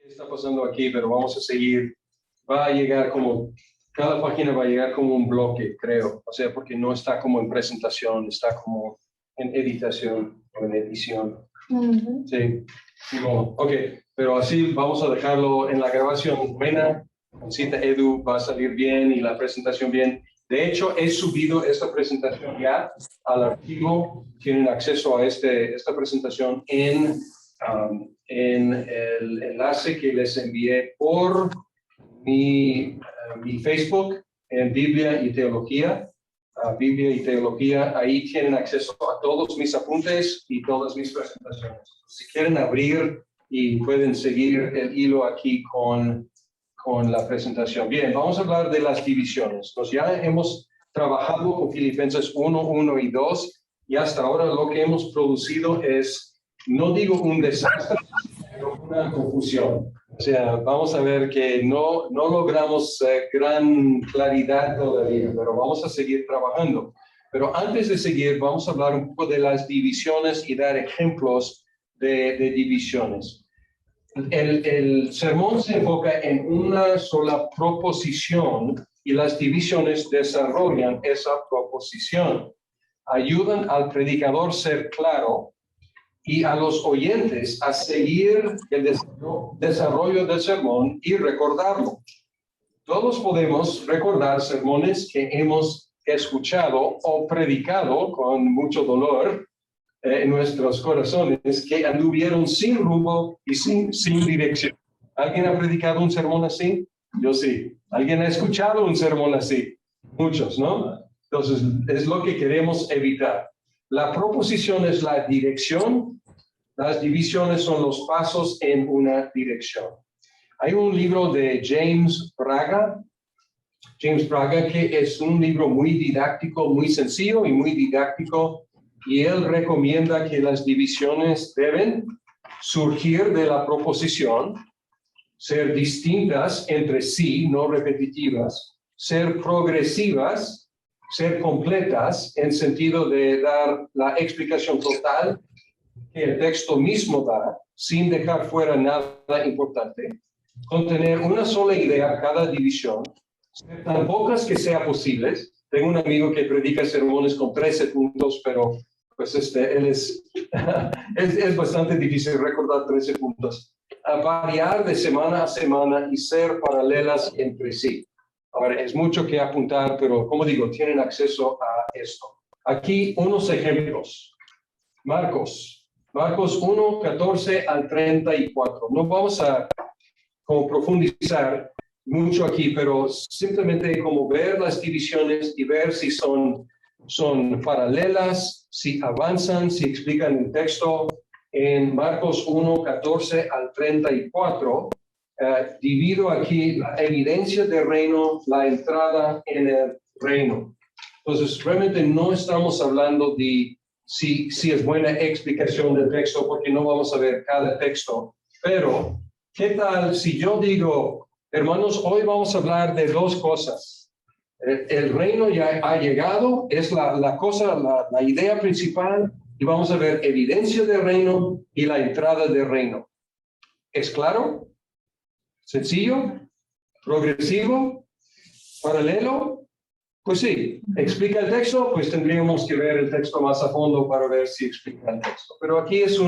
está pasando aquí, pero vamos a seguir. Va a llegar como, cada página va a llegar como un bloque, creo. O sea, porque no está como en presentación, está como en editación o en edición. Sí. Bueno, ok, pero así vamos a dejarlo en la grabación buena. Con cita Edu va a salir bien y la presentación bien. De hecho, he subido esta presentación ya al archivo. Tienen acceso a esta presentación en el enlace que les envié por mi Facebook en Biblia y Teología. Biblia y Teología, ahí tienen acceso a todos mis apuntes y todas mis presentaciones. Si quieren abrir y pueden seguir el hilo aquí con la presentación. Bien, vamos a hablar de las divisiones. Pues ya hemos trabajado con Filipenses 1, 1 y 2 y hasta ahora lo que hemos producido es, no digo un desastre, pero una confusión. O sea, vamos a ver que no logramos gran claridad todavía, pero vamos a seguir trabajando. Pero antes de seguir, vamos a hablar un poco de las divisiones y dar ejemplos de divisiones. El sermón se enfoca en una sola proposición y las divisiones desarrollan esa proposición. Ayudan al predicador a ser claro y a los oyentes a seguir el desarrollo del sermón y recordarlo. Todos podemos recordar sermones que hemos escuchado o predicado con mucho dolor en nuestros corazones, que anduvieron sin rumbo y sin dirección. ¿Alguien ha predicado un sermón así? Yo sí. ¿Alguien ha escuchado un sermón así? Muchos, ¿no? Entonces, es lo que queremos evitar. La proposición es la dirección. Las divisiones son los pasos en una dirección. Hay un libro de James Braga, que es un libro muy didáctico, muy sencillo y muy didáctico, y él recomienda que las divisiones deben surgir de la proposición, ser distintas entre sí, no repetitivas, ser progresivas, ser completas en sentido de dar la explicación total que el texto mismo da, sin dejar fuera nada importante, contener una sola idea cada división, ser tan pocas que sea posibles. Tengo un amigo que predica sermones con 13 puntos, pero pues él es bastante difícil recordar 13 puntos. A variar de semana a semana y ser paralelas entre sí. Ahora, es mucho que apuntar, pero como digo, tienen acceso a esto. Aquí unos ejemplos. Marcos 1, 14 al 34. No vamos a como profundizar mucho aquí, pero simplemente como ver las divisiones y ver si son paralelas, si avanzan, si explican el texto. En Marcos 1, 14 al 34, divido aquí la evidencia del reino, la entrada en el reino. Entonces, realmente no estamos hablando de si es buena explicación del texto, porque no vamos a ver cada texto, pero ¿qué tal si yo digo, hermanos, hoy vamos a hablar de dos cosas? El reino ya ha llegado, es la idea principal, y vamos a ver evidencia del reino y la entrada del reino. ¿Es claro? ¿Sencillo? ¿Progresivo? ¿Paralelo? Pues sí. ¿Explica el texto? Pues tendríamos que ver el texto más a fondo para ver si explica el texto. Pero aquí es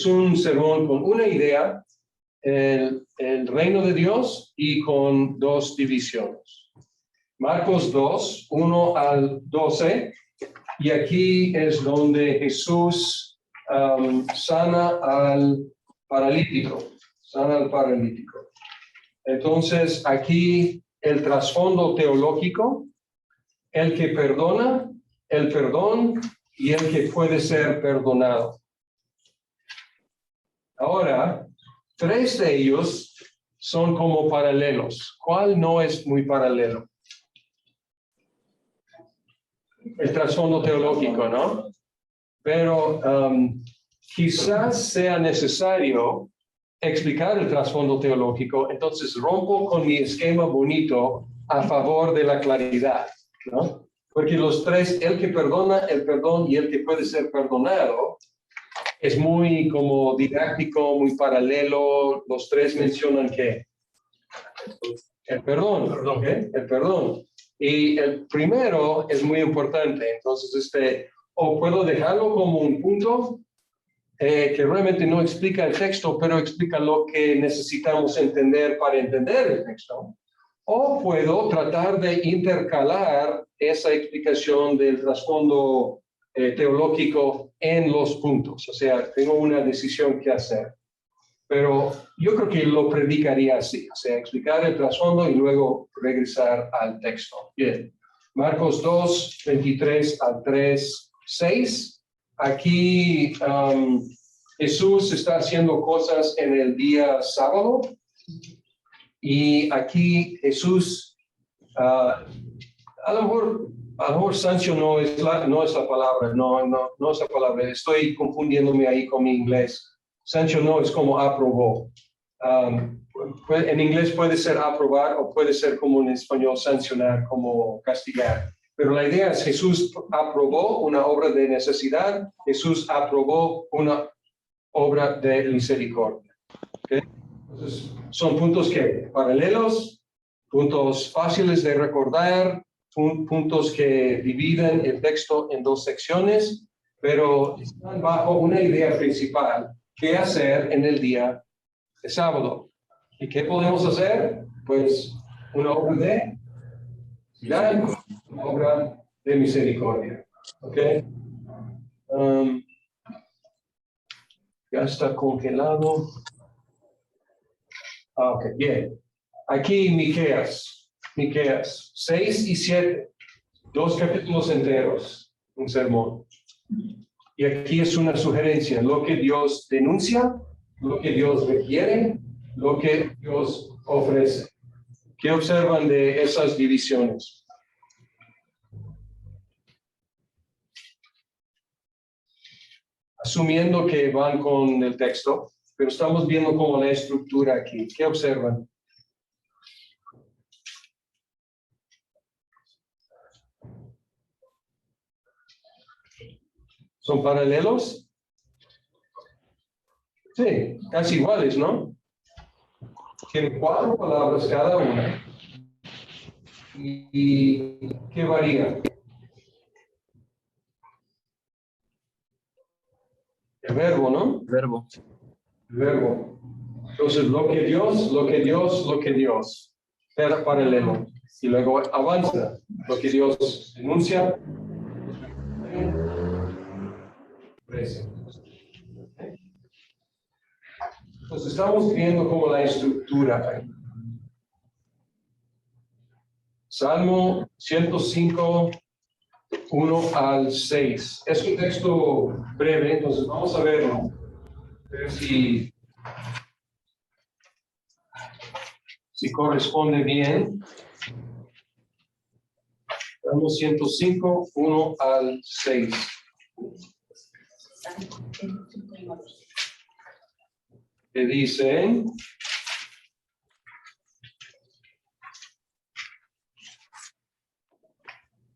un sermón con una idea, el reino de Dios, y con dos divisiones. Marcos 2, 1 al 12, y aquí es donde Jesús sana al paralítico. Entonces, aquí el trasfondo teológico, el que perdona, el perdón y el que puede ser perdonado. Ahora, 3 de ellos son como paralelos. ¿Cuál no es muy paralelo? El trasfondo teológico, ¿no? Pero quizás sea necesario explicar el trasfondo teológico, entonces rompo con mi esquema bonito a favor de la claridad, ¿no? Porque los 3, el que perdona, el perdón y el que puede ser perdonado, es muy como didáctico, muy paralelo. Los tres mencionan que el perdón, ¿ok? El perdón. Y el primero es muy importante. Entonces, o puedo dejarlo como un punto que realmente no explica el texto, pero explica lo que necesitamos entender para entender el texto. O puedo tratar de intercalar esa explicación del trasfondo teológico en los puntos. O sea, tengo una decisión que hacer. Pero yo creo que lo predicaría así, o sea, explicar el trasfondo y luego regresar al texto. Bien, Marcos 2, 23 al 3, 6. Aquí Jesús está haciendo cosas en el día sábado y aquí Jesús, a lo mejor sanción no es la palabra, no es la palabra, estoy confundiéndome ahí con mi inglés. Sancionó es como aprobó. En inglés puede ser aprobar o puede ser como en español sancionar, como castigar. Pero la idea es Jesús aprobó una obra de necesidad, Jesús aprobó una obra de misericordia. ¿Okay? Entonces, son puntos que paralelos, puntos fáciles de recordar, puntos que dividen el texto en dos secciones, pero están bajo una idea principal. ¿Qué hacer en el día de sábado? ¿Y qué podemos hacer? Pues una obra de caridad, una obra de misericordia. ¿Ok? Ya está congelado. Ok, bien. Aquí Miqueas 6 y 7, 2 capítulos enteros, un sermón. Y aquí es una sugerencia, lo que Dios denuncia, lo que Dios requiere, lo que Dios ofrece. ¿Qué observan de esas divisiones? Asumiendo que van con el texto, pero estamos viendo como la estructura aquí. ¿Qué observan? ¿Son paralelos? Sí, casi iguales, ¿no? Tienen 4 palabras cada una. ¿Y qué varía? El verbo, ¿no? Verbo. El verbo. Entonces, lo que Dios. Era paralelo. Y luego avanza. Lo que Dios denuncia. Entonces, estamos viendo como la estructura. Salmo 105, 1 al 6. Es un texto breve, entonces vamos a verlo. A ver si corresponde bien. Salmo 105, 1 al 6. Que dice: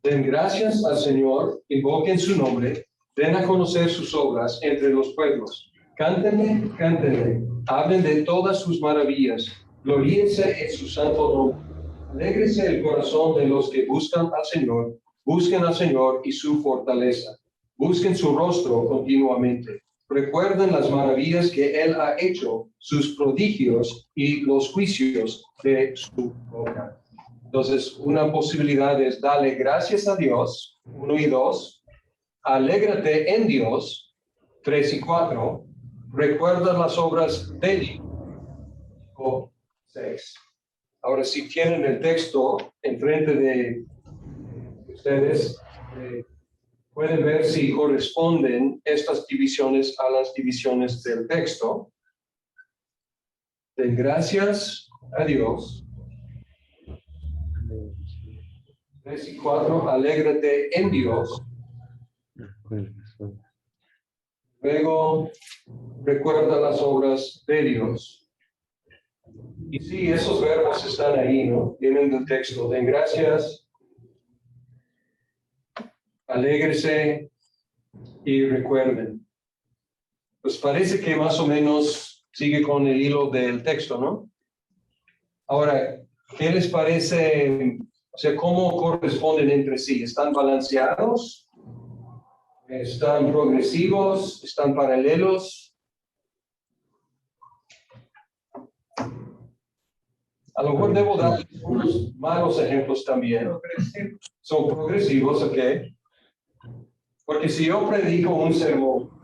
den gracias al Señor, invoquen su nombre, den a conocer sus obras entre los pueblos. Cántenle, cántenle, hablen de todas sus maravillas, gloríense en su santo nombre. Alégrese el corazón de los que buscan al Señor y su fortaleza. Busquen su rostro continuamente. Recuerden las maravillas que Él ha hecho, sus prodigios y los juicios de su boca. Entonces, una posibilidad es darle gracias a Dios, 1 y 2, alégrate en Dios, 3 y 4, recuerda las obras de Dios, 6. Ahora, si tienen el texto enfrente de ustedes, pueden ver si corresponden estas divisiones a las divisiones del texto. Den gracias a Dios. 3 y 4, alégrate en Dios. Luego, recuerda las obras de Dios. Y sí, esos verbos están ahí, ¿no? Vienen del texto. Den gracias, alégrese y recuerden. Pues parece que más o menos sigue con el hilo del texto, ¿no? Ahora, ¿qué les parece? O sea, ¿cómo corresponden entre sí? ¿Están balanceados? ¿Están progresivos? ¿Están paralelos? A lo mejor debo dar unos malos ejemplos también. Son progresivos, ¿ok? Porque si yo predico un sermón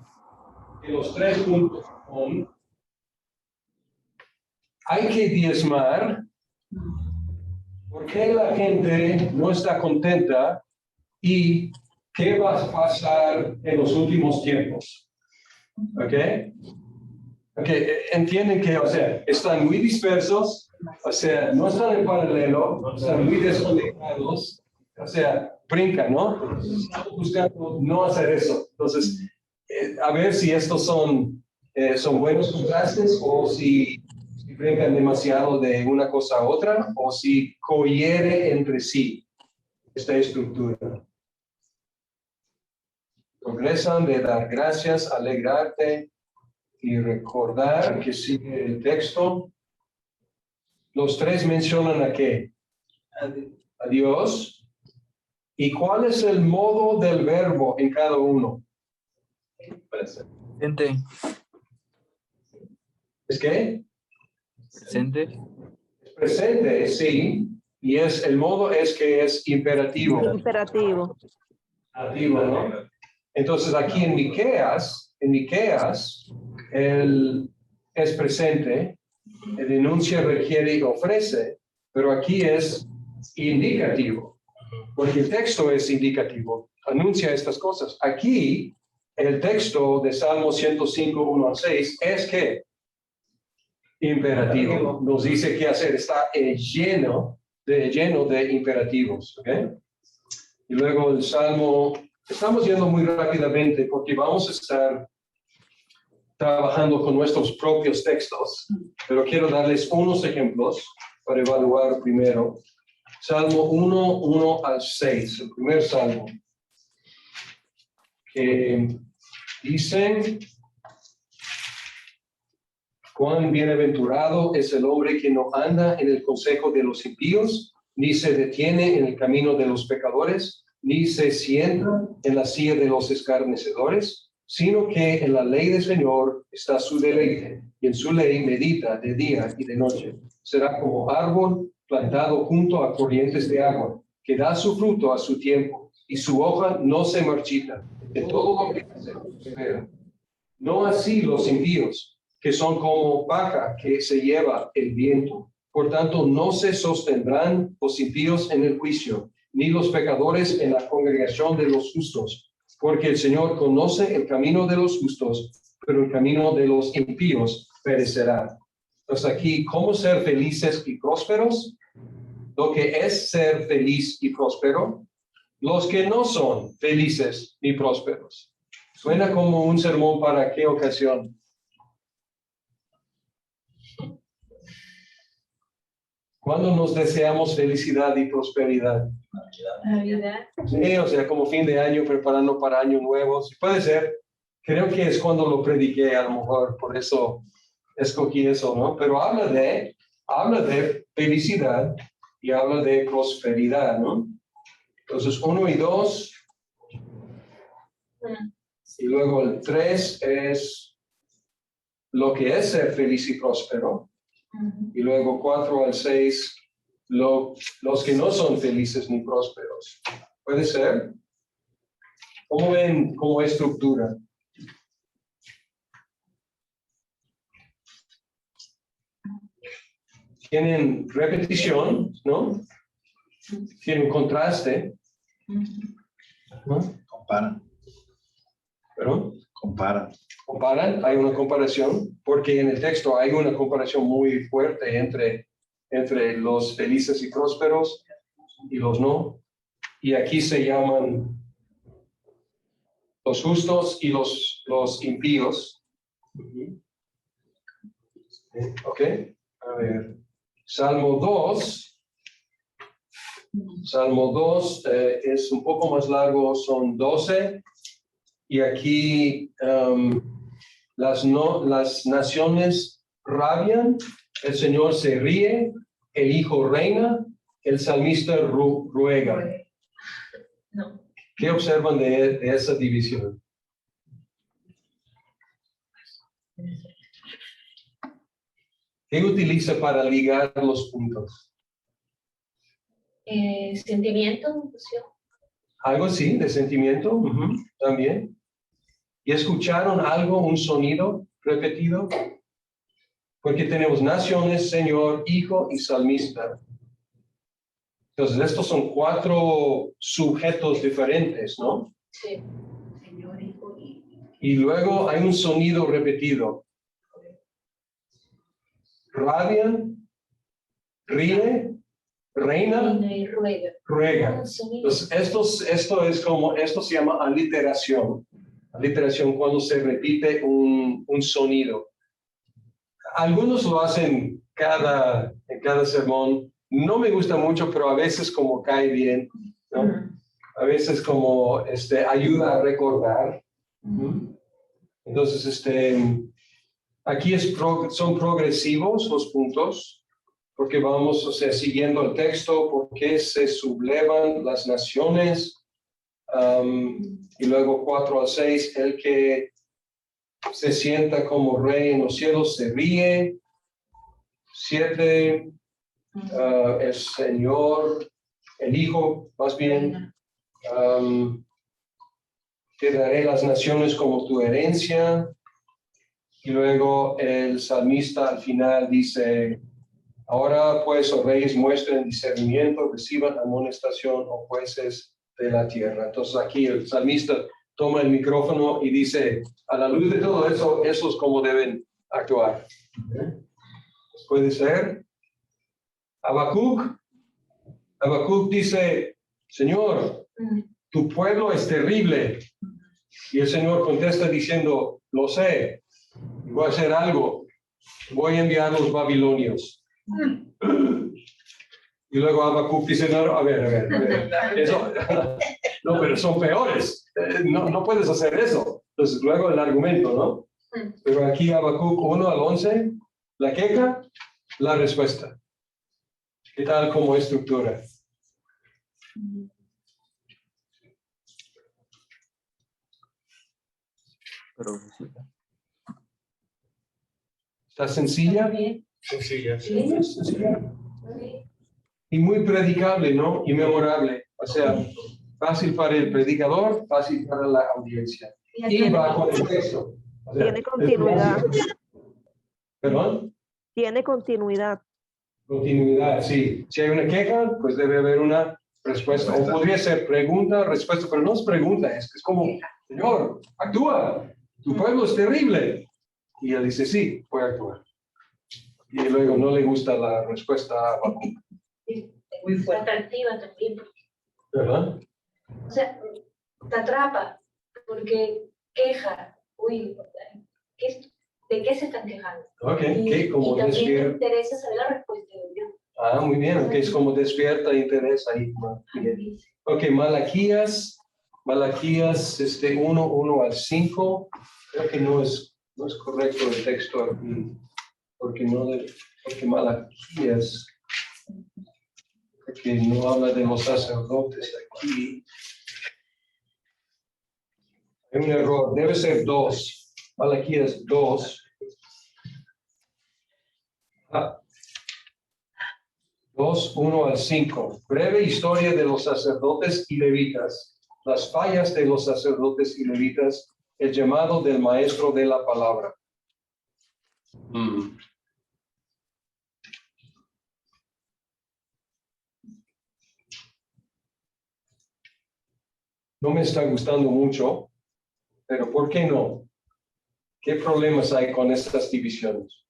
y los 3 puntos son, hay que diezmar, porque la gente no está contenta y qué va a pasar en los últimos tiempos. ¿Ok? Ok, entienden que, o sea, están muy dispersos, o sea, no están en paralelo, están muy desconectados, o sea, brincan, ¿no? Estamos buscando no hacer eso. Entonces, a ver si estos son buenos contrastes o si brincan demasiado de una cosa a otra o si cohiere entre sí esta estructura. Progresan de dar gracias, alegrarte y recordar que sigue el texto. Los 3 mencionan a qué? A Dios. ¿Y cuál es el modo del verbo en cada uno? Presente. ¿Es qué? Presente. Presente, sí. Y el modo es que es imperativo. Imperativo. Imperativo, ¿no? Entonces aquí en Miqueas, es presente, el denuncia, requiere y ofrece, pero aquí es indicativo, porque el texto es indicativo, anuncia estas cosas. Aquí, el texto de Salmo 105, 1 al 6, es que imperativo, nos dice qué hacer, está lleno de imperativos, ¿ok? Y luego el Salmo, estamos yendo muy rápidamente porque vamos a estar trabajando con nuestros propios textos, pero quiero darles unos ejemplos para evaluar primero. Salmo 1, 1 al 6, el primer salmo, que dice: cuán bienaventurado es el hombre que no anda en el consejo de los impíos, ni se detiene en el camino de los pecadores, ni se sienta en la silla de los escarnecedores, sino que en la ley del Señor está su deleite, y en su ley medita de día y de noche. Será como árbol plantado junto a corrientes de agua, que da su fruto a su tiempo, y su hoja no se marchita. En todo lo que hace, persevera. No así los impíos, que son como paja que se lleva el viento. Por tanto, no se sostendrán los impíos en el juicio, ni los pecadores en la congregación de los justos, porque el Señor conoce el camino de los justos, pero el camino de los impíos perecerá. Entonces aquí, ¿cómo ser felices y prósperos? Lo que es ser feliz y próspero, los que no son felices ni prósperos. Suena como un sermón para qué ocasión. ¿Cuándo nos deseamos felicidad y prosperidad? Navidad. Sí, o sea, como fin de año, preparando para año nuevo. Sí, puede ser. Creo que es cuando lo prediqué, a lo mejor, por eso escogí eso, ¿no? Pero habla de felicidad y habla de prosperidad, ¿no? Entonces, 1 y 2. Y luego el 3 es lo que es ser feliz y próspero. Y luego 4 al 6, los que no son felices ni prósperos. ¿Puede ser? ¿Cómo ven como estructura? Tienen repetición, ¿no? Tienen contraste, ¿no? Comparan. ¿Pero? Comparan. Hay una comparación, porque en el texto hay una comparación muy fuerte entre los felices y prósperos y los no. Y aquí se llaman los justos y los impíos. Ok, a ver. Salmo 2 es un poco más largo, son 12. Y aquí las naciones rabian, el Señor se ríe, el Hijo reina, el salmista ruega. No. ¿Qué observan de esa división? ¿Qué utiliza para ligar los puntos? Sentimiento, emoción. Algo así, de sentimiento, también. ¿Y escucharon algo, un sonido repetido? Porque tenemos naciones, Señor, Hijo y salmista. Entonces, estos son 4 sujetos diferentes, ¿no? Sí. Señor, Hijo y... Y luego hay un sonido repetido. Radian, ríe, reina, y ruega. ruega. Entonces, esto se llama aliteración. Aliteración cuando se repite un sonido. Algunos lo hacen en cada sermón. No me gusta mucho, pero a veces como cae bien, ¿no? A veces como ayuda a recordar. Entonces, aquí son progresivos los puntos, porque vamos, siguiendo el texto, porque se sublevan las naciones. Y luego 4 al 6, el que se sienta como rey en los cielos se ríe. 7, el Señor, el Hijo, más bien, te daré las naciones como tu herencia. Y luego el salmista al final dice, ahora pues, oh reyes, muestren discernimiento, reciban amonestación, oh jueces de la tierra. Entonces aquí el salmista toma el micrófono y dice, a la luz de todo eso, eso es como deben actuar. Puede ser. Habacuc dice, Señor, tu pueblo es terrible. Y el Señor contesta diciendo, lo sé, voy a hacer algo, voy a enviar a los babilonios. Y luego Habacuc dice, no, a ver, eso, no, pero son peores, no puedes hacer eso. Entonces luego el argumento, ¿no? Pero aquí Habacuc 1 al 11, la queja, la respuesta. ¿Qué tal como estructura? ¿Está sencilla? Sencilla. Y muy predicable, ¿no? Y memorable. O sea, fácil para el predicador, fácil para la audiencia. Y va con el texto. O sea, Tiene continuidad. ¿Perdón? Tiene continuidad. Continuidad, sí. Si hay una queja, pues debe haber una respuesta. O podría ser pregunta, respuesta, pero no es pregunta, es como, Señor, actúa, tu pueblo es terrible. Y él dice, sí, voy a actuar. Y luego no le gusta la respuesta a Habacuc. Muy fuerte. Atractiva también. ¿Verdad? O sea, te atrapa, porque queja, ¿de qué se están quejando? Ok, Y, ¿qué? Como y también te despierta. interesa saber la respuesta de Dios. Ah, muy bien, que es como despierta interés ahí. Bien. Ok, Malaquías 1 al 5. Creo que no es correcto el texto aquí, porque Malaquías, porque no habla de los sacerdotes aquí. Hay un error, debe ser 2. Malaquías 2. 2, 1 al 5. Breve historia de los sacerdotes y levitas, las fallas de los sacerdotes y levitas, el llamado del maestro de la palabra. No me está gustando mucho, pero ¿por qué no? ¿Qué problemas hay con estas divisiones?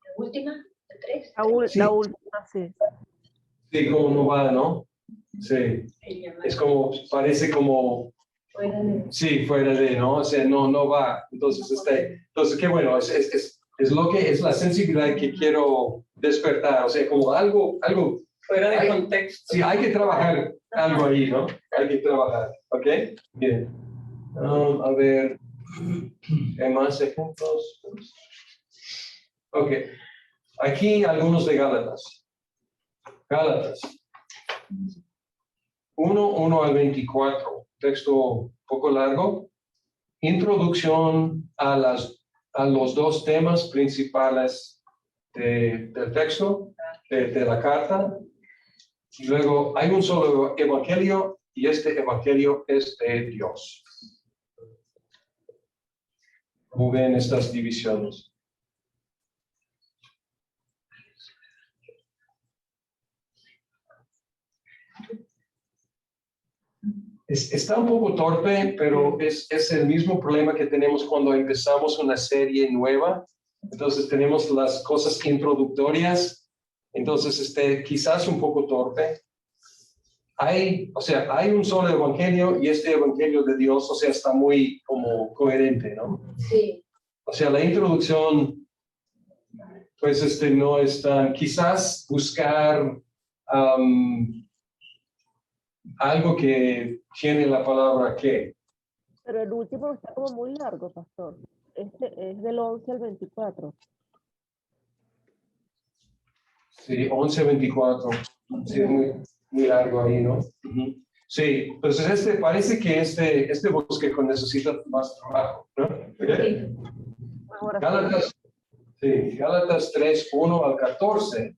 La última, la 3. La última, sí. Sí, como no va, ¿no? Sí. Es como, parece como, sí, fuera de, ¿no? O sea, no va. Entonces, qué bueno, es lo que es la sensibilidad que quiero despertar. O sea, como algo Fuera de contexto. Sí, hay que trabajar algo ahí, ¿no? Hay que trabajar, ¿ok? Bien. A ver, ¿hay más ejemplos? Ok. Aquí algunos de Gálatas. Gálatas. 1 al 24. Texto un poco largo. Introducción a los dos temas principales del texto, de la carta. Y luego hay un solo evangelio y este evangelio es de Dios. ¿Cómo ven estas divisiones? Está un poco torpe, pero es el mismo problema que tenemos cuando empezamos una serie nueva. Entonces tenemos las cosas introductorias. Entonces, quizás un poco torpe. Hay un solo evangelio y este evangelio de Dios, está muy como coherente, ¿no? Sí. O sea, la introducción, pues, no es tan, quizás buscar algo que tiene la palabra que. Pero el último está como muy largo, pastor. Este es del 11 al 24. Sí, 11-24. Sí, es muy largo ahí, ¿no? Uh-huh. Sí, entonces parece que este bosquejo necesita más trabajo, ¿no? Okay. Ahora Gálatas 3, 1 al 14.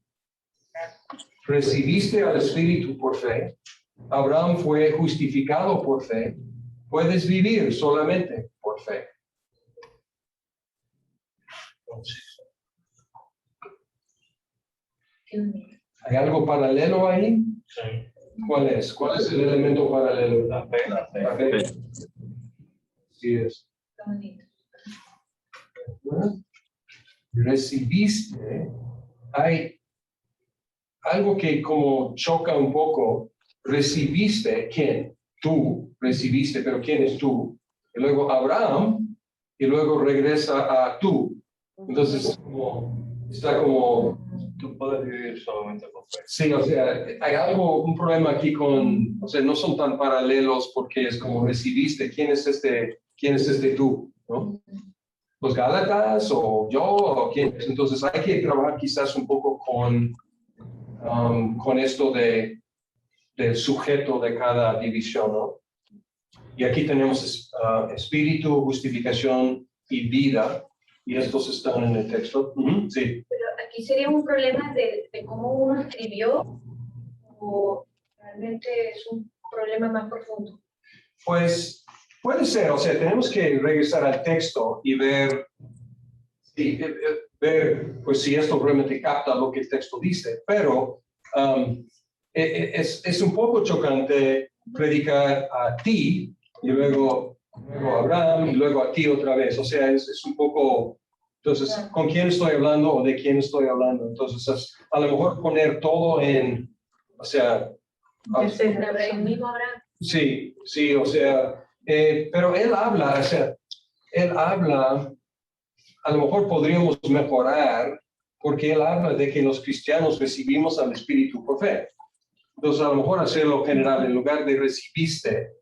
Recibiste al Espíritu por fe. Abraham fue justificado por fe. Puedes vivir solamente por fe. ¿Hay algo paralelo ahí? Sí. ¿Cuál es? ¿Cuál es el elemento paralelo? La fe. La fe. Sí es. Recibiste. Hay algo que como choca un poco. Recibiste, ¿quién? Tú recibiste, pero ¿quién es tú? Y luego Abraham, y luego regresa a tú. Entonces, está como... Tú puedes vivir solamente por fe. Sí, hay un problema aquí no son tan paralelos porque es como recibiste, ¿quién es este tú? ¿No? ¿Los Gálatas o yo o quién es? Entonces hay que trabajar quizás un poco con esto del sujeto de cada división, ¿no? Y aquí tenemos espíritu, justificación y vida, y estos están en el texto. Uh-huh, sí. Pero aquí sería un problema de cómo uno escribió, o realmente es un problema más profundo. Pues puede ser, tenemos que regresar al texto y ver pues si esto realmente capta lo que el texto dice, pero es un poco chocante predicar a ti y luego a Abraham y luego a ti otra vez, es un poco, entonces, ¿con quién estoy hablando o de quién estoy hablando? Entonces, a lo mejor poner todo en, El mismo Abraham. Sí, pero él habla, a lo mejor podríamos mejorar, porque él habla de que los cristianos recibimos al Espíritu por fe. Entonces, a lo mejor hacerlo general, en lugar de recibiste,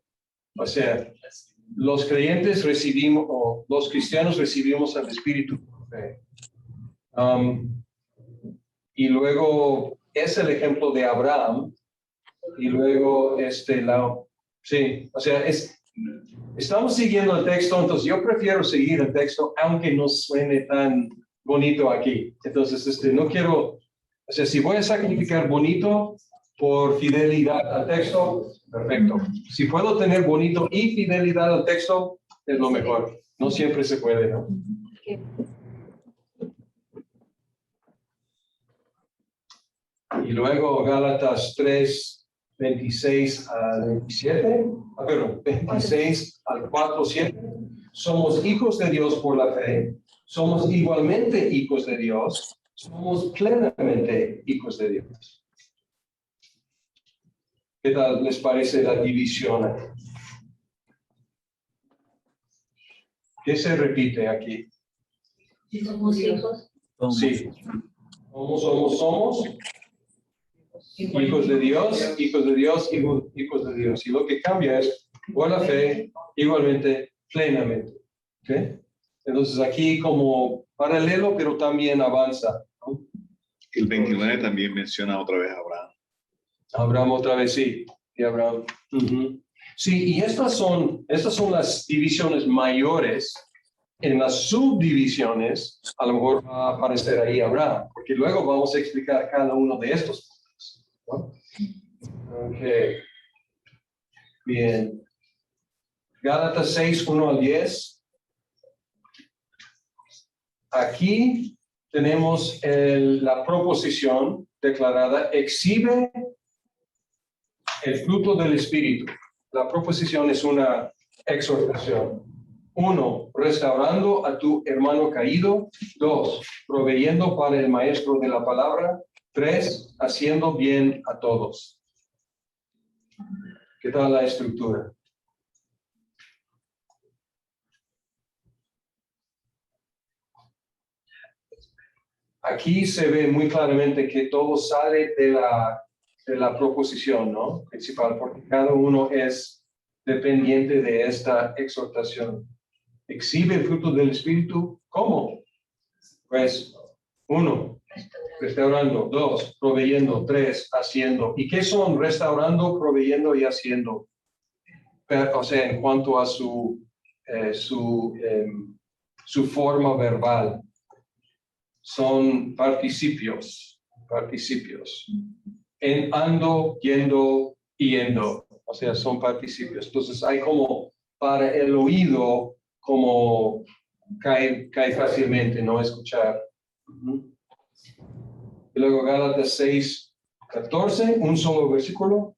los creyentes recibimos, o los cristianos recibimos al Espíritu por fe. Y luego es el ejemplo de Abraham, y luego sí, estamos siguiendo el texto, entonces yo prefiero seguir el texto, aunque no suene tan bonito aquí. Entonces, no quiero, si voy a sacrificar bonito por fidelidad al texto, perfecto. Si puedo tener bonito y fidelidad al texto, es lo mejor. No siempre se puede, ¿no? Y luego Gálatas 3, 26 al 27, perdón, 26 al 4, 7. Somos hijos de Dios por la fe, somos igualmente hijos de Dios, somos plenamente hijos de Dios. ¿Qué tal les parece la división? ¿Qué se repite aquí? Somos hijos. Sí. Somos. hijos de Dios, hijos de Dios, hijos de Dios. Y lo que cambia es por la fe, igualmente, plenamente. ¿Okay? Entonces aquí como paralelo, pero también avanza, ¿no? El 29 también menciona otra vez a Abraham. Abraham otra vez, sí. Y Abraham. Ujú. Sí, y estas son las divisiones mayores. En las subdivisiones, a lo mejor va a aparecer ahí Abraham, porque luego vamos a explicar cada uno de estos puntos, ¿no? Ok. Bien. Gálatas 6, 1 al 10. Aquí tenemos la proposición declarada, exhibe el fruto del Espíritu. La proposición es una exhortación. 1, restaurando a tu hermano caído. 2, proveyendo para el maestro de la palabra. 3, haciendo bien a todos. ¿Qué tal la estructura? Aquí se ve muy claramente que todo sale de la proposición, ¿no? Principal, porque cada uno es dependiente de esta exhortación. Exhibe el fruto del Espíritu. ¿Cómo? Pues, 1, restaurando. 2, proveyendo. 3, haciendo. ¿Y qué son restaurando, proveyendo y haciendo? O sea, en cuanto a su forma verbal. Son participios. En ando, yendo, yendo. O sea, son participios. Entonces, hay como para el oído, como cae fácilmente, no escuchar. Y luego Gálatas 6, 14, un solo versículo.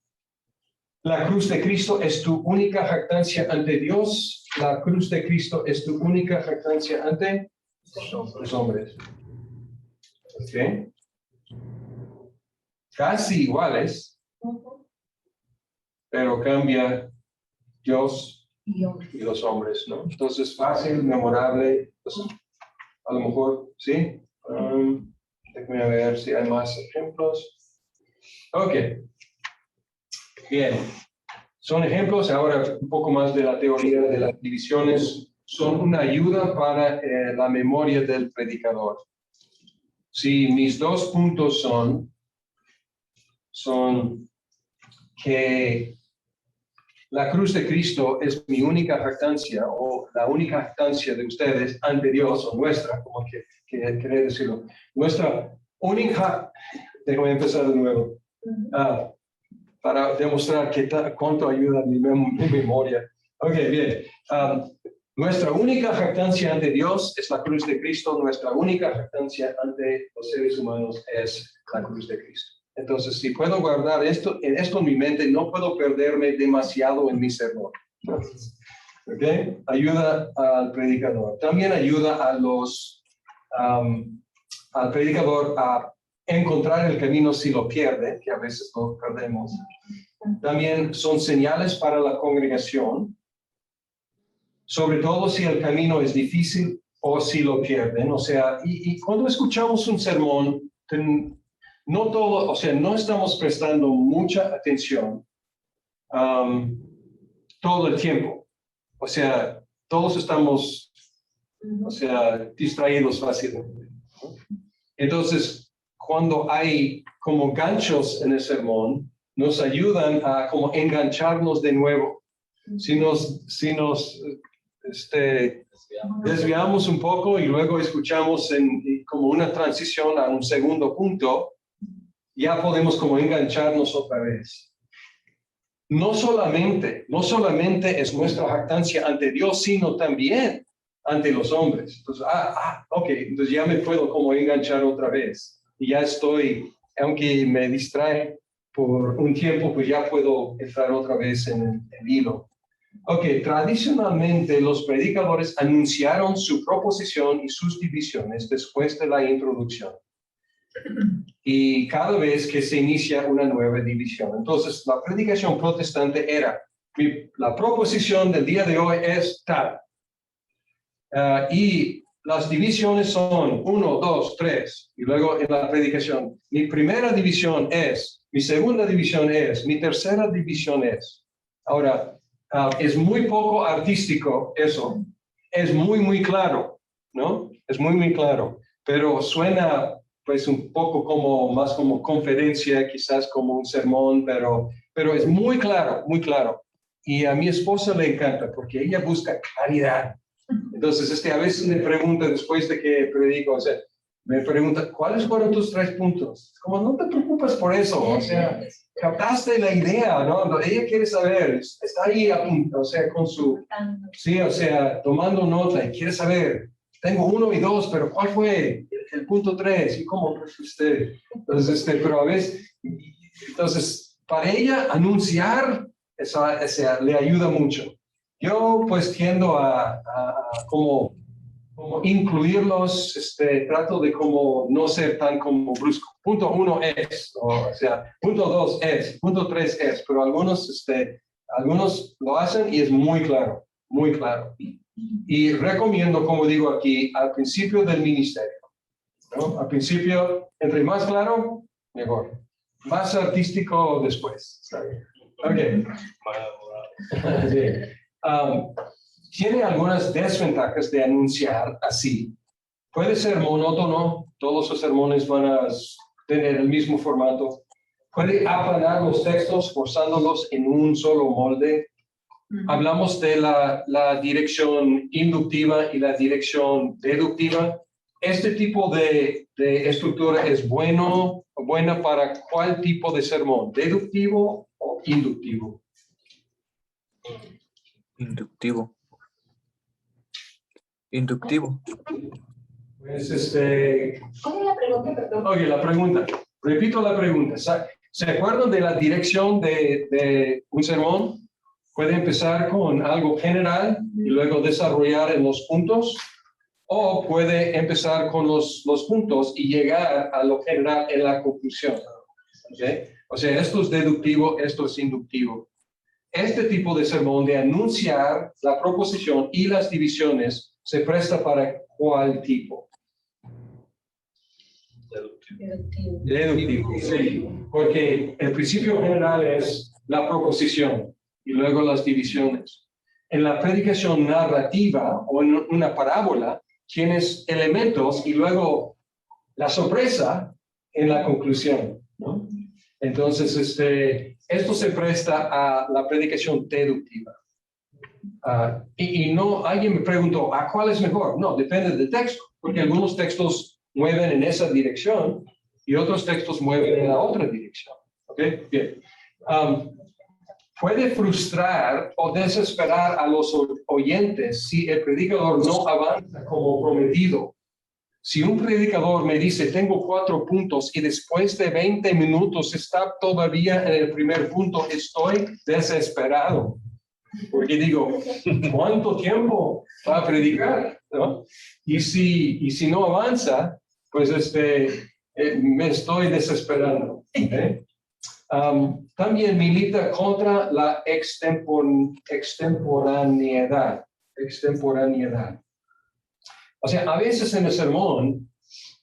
La cruz de Cristo es tu única jactancia ante Dios. La cruz de Cristo es tu única jactancia ante los hombres. ¿Ok? Casi iguales, pero cambia Dios y los hombres, ¿no? Entonces, fácil, memorable, pues, a lo mejor, ¿sí? Déjame ver si hay más ejemplos. Ok. Bien. Son ejemplos, ahora un poco más de la teoría de las divisiones. Son una ayuda para la memoria del predicador. Si mis 2 puntos son que la cruz de Cristo es mi única jactancia o la única jactancia de ustedes ante Dios o nuestra, como que quería decirlo. Nuestra única, déjame empezar de nuevo, para demostrar cuánto ayuda mi memoria. Ok, bien. Nuestra única jactancia ante Dios es la cruz de Cristo. Nuestra única jactancia ante los seres humanos es la cruz de Cristo. Entonces, si puedo guardar esto en mi mente, no puedo perderme demasiado en mi sermón. ¿Ok? Ayuda al predicador. También ayuda al predicador a encontrar el camino si lo pierde, que a veces lo perdemos. También son señales para la congregación, sobre todo si el camino es difícil o si lo pierden. O sea, y cuando escuchamos un sermón, no todo, o sea, no estamos prestando mucha atención todo el tiempo. O sea, todos estamos, distraídos fácilmente, ¿no? Entonces, cuando hay como ganchos en el sermón, nos ayudan a como engancharnos de nuevo. Si nos desviamos un poco y luego escuchamos como una transición a un segundo punto, ya podemos como engancharnos otra vez. No solamente es nuestra jactancia ante Dios, sino también ante los hombres. Entonces, ok, entonces ya me puedo como enganchar otra vez. Y ya estoy, aunque me distrae por un tiempo, pues ya puedo entrar otra vez en el hilo. Ok, tradicionalmente los predicadores anunciaron su proposición y sus divisiones después de la introducción. Y cada vez que se inicia una nueva división. Entonces, la predicación protestante era, la proposición del día de hoy es tal. Y las divisiones son 1, 2, 3. Y luego en la predicación, mi primera división es, Mi segunda división es, mi tercera división es. Ahora, es muy poco artístico eso, es muy claro, ¿no? Es muy claro, pero suena pues un poco como, más como conferencia, quizás como un sermón, pero es muy claro, muy claro. Y a mi esposa le encanta porque ella busca claridad. Entonces, a veces me pregunta después de que predico, o sea, me pregunta, ¿cuáles fueron tus 3 puntos? Como, no te preocupes por eso, o sea, captaste la idea, ¿no? Ella quiere saber, está ahí a punto, o sea, con su, sí, o sea, tomando nota y quiere saber, tengo 1 y 2, pero ¿cuál fue el punto 3? Y cómo, entonces, pero a veces, entonces, para ella anunciar, eso le ayuda mucho. Yo pues tiendo a como incluirlos, trato de como no ser tan como brusco. Punto 1 es, o sea, punto 2 es, punto 3 es, pero algunos lo hacen y es muy claro, muy claro. Y recomiendo, como digo aquí, al principio del ministerio, ¿no? Al principio, entre más claro, mejor. Más artístico después, ¿sabes? Ok. Sí. Tiene algunas desventajas de anunciar así. Puede ser monótono, todos los sermones van a tener el mismo formato. Puede aplanar los textos forzándolos en un solo molde. Hablamos de la dirección inductiva y la dirección deductiva. Este tipo de estructura es buena para cuál tipo de sermón, deductivo o inductivo. Inductivo. Inductivo. Pues ¿Cómo es la pregunta, perdón? oye, la pregunta. Repito la pregunta. ¿Se acuerdan de la dirección de un sermón? Puede empezar con algo general y luego desarrollar en los puntos, o puede empezar con los puntos y llegar a lo general en la conclusión. ¿Okay? O sea, esto es deductivo, esto es inductivo. Este tipo de sermón de anunciar la proposición y las divisiones se presta para ¿cuál tipo? Deductivo, sí, porque el principio general es la proposición y luego las divisiones. En la predicación narrativa o en una parábola, tienes elementos y luego la sorpresa en la conclusión, ¿no? Entonces, esto se presta a la predicación deductiva. Y no, alguien me preguntó, ¿a cuál es mejor? No, depende del texto, porque algunos textos mueven en esa dirección y otros textos mueven en la otra dirección. ¿Ok? Bien. Puede frustrar o desesperar a los oyentes si el predicador no avanza como prometido. Si un predicador me dice, tengo 4 puntos y después de 20 minutos está todavía en el primer punto, estoy desesperado. Porque digo, ¿cuánto tiempo va a predicar? ¿No? Y si no avanza, pues me estoy desesperando. ¿Okay? También milita contra la extemporaneidad. O sea, a veces en el sermón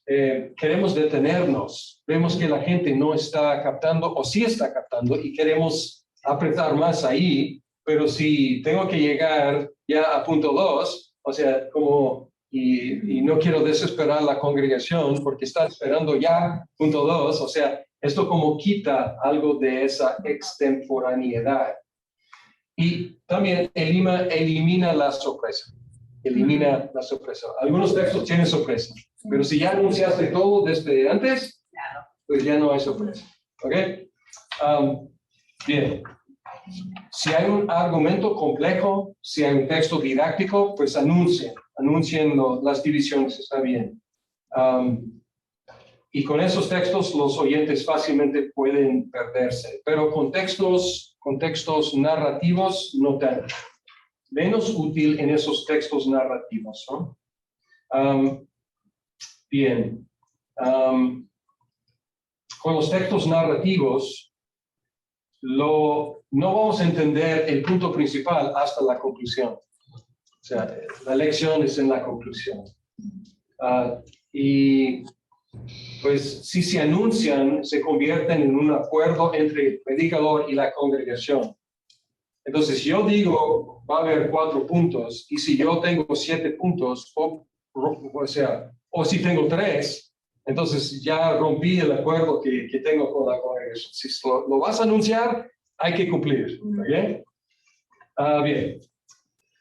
queremos detenernos, vemos que la gente no está captando o sí está captando y queremos apretar más ahí, pero si tengo que llegar ya a punto 2, o sea, como, y no quiero desesperar a la congregación porque está esperando ya punto 2, o sea, esto como quita algo de esa extemporaneidad. Y también elimina la sorpresa. Elimina la sorpresa. Algunos textos tienen sorpresa, pero si ya anunciaste todo desde antes, pues ya no hay sorpresa. ¿Ok? Bien. Si hay un argumento complejo, si hay un texto didáctico, pues anuncien las divisiones, está bien. Y con esos textos los oyentes fácilmente pueden perderse, pero con textos narrativos no tanto. Menos útil en esos textos narrativos, ¿no? Bien. Con los textos narrativos, no vamos a entender el punto principal hasta la conclusión. O sea, la lección es en la conclusión. Y pues si se anuncian, se convierten en un acuerdo entre el predicador y la congregación. Entonces, yo digo, va a haber 4 puntos, y si yo tengo 7 puntos, o si tengo 3, entonces ya rompí el acuerdo que tengo con la congregación. Si lo vas a anunciar, hay que cumplir. ¿Bien?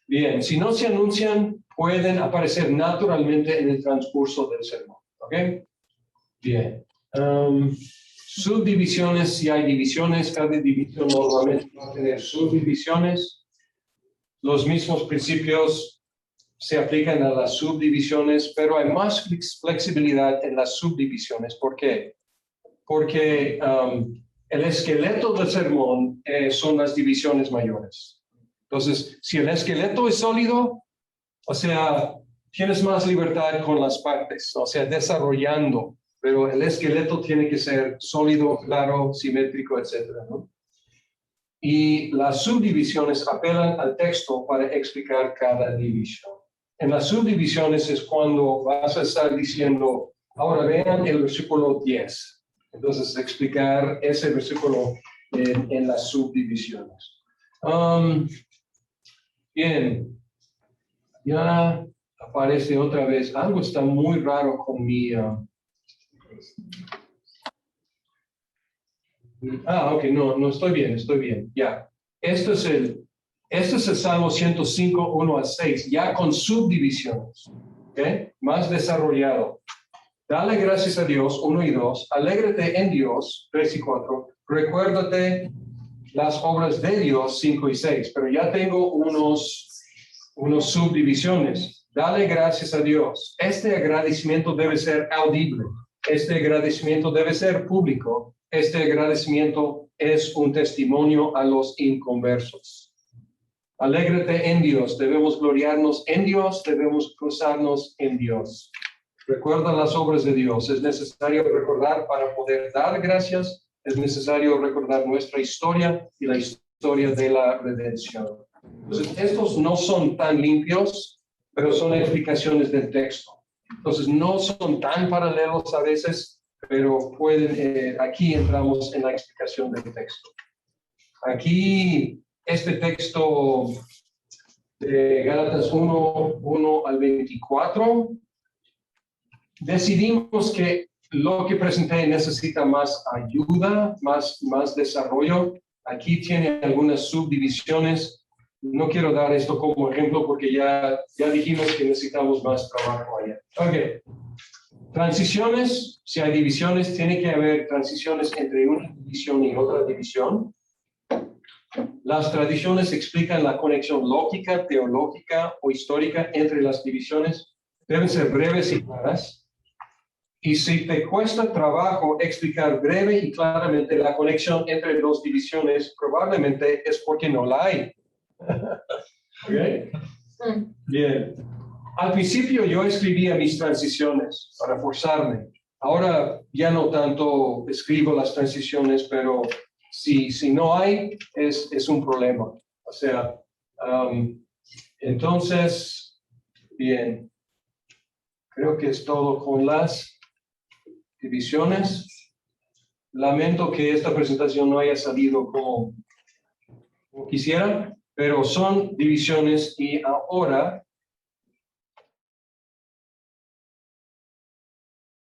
Bien, si no se anuncian, pueden aparecer naturalmente en el transcurso del sermón. ¿Ok? Bien. Subdivisiones, si hay divisiones, cada división normalmente va a tener subdivisiones. Los mismos principios se aplican a las subdivisiones, pero hay más flexibilidad en las subdivisiones. ¿Por qué? Porque el esqueleto del sermón son las divisiones mayores. Entonces, si el esqueleto es sólido, o sea, tienes más libertad con las partes, o sea, desarrollando, pero el esqueleto tiene que ser sólido, claro, simétrico, etcétera, ¿no? Y las subdivisiones apelan al texto para explicar cada división. En las subdivisiones es cuando vas a estar diciendo, ahora vean el versículo 10. Entonces, explicar ese versículo en las subdivisiones. Bien, ya aparece otra vez. Algo está muy raro con mi... ok, no estoy bien, ya. Este es el Salmo 105, 1 al 6, ya con subdivisiones, ¿ok? Más desarrollado. Dale gracias a Dios, 1 y 2, alégrate en Dios, 3 y 4, recuérdate las obras de Dios, 5 y 6, pero ya tengo unos subdivisiones. Dale gracias a Dios. Este agradecimiento debe ser audible. Este agradecimiento debe ser público. Este agradecimiento es un testimonio a los inconversos. Alégrate en Dios. Debemos gloriarnos en Dios. Debemos gozarnos en Dios. Recuerda las obras de Dios. Es necesario recordar para poder dar gracias. Es necesario recordar nuestra historia y la historia de la redención. Entonces, estos no son tan limpios, pero son explicaciones del texto. Entonces, no son tan paralelos a veces, pero pueden, aquí entramos en la explicación del texto. Aquí, este texto de Gálatas 1 al 24, decidimos que lo que presenté necesita más ayuda, más desarrollo. Aquí tiene algunas subdivisiones. No quiero dar esto como ejemplo porque ya dijimos que necesitamos más trabajo allá. Ok. Transiciones, si hay divisiones, tiene que haber transiciones entre una división y otra división. Las tradiciones explican la conexión lógica, teológica o histórica entre las divisiones. Deben ser breves y claras. Y si te cuesta trabajo explicar breve y claramente la conexión entre dos divisiones, probablemente es porque no la hay. ¿Okay? Bien. Al principio yo escribía mis transiciones para forzarme. Ahora ya no tanto escribo las transiciones, pero si no hay, es un problema. O sea, entonces, bien. Creo que es todo con las divisiones. Lamento que esta presentación no haya salido como quisiera, pero son divisiones y ahora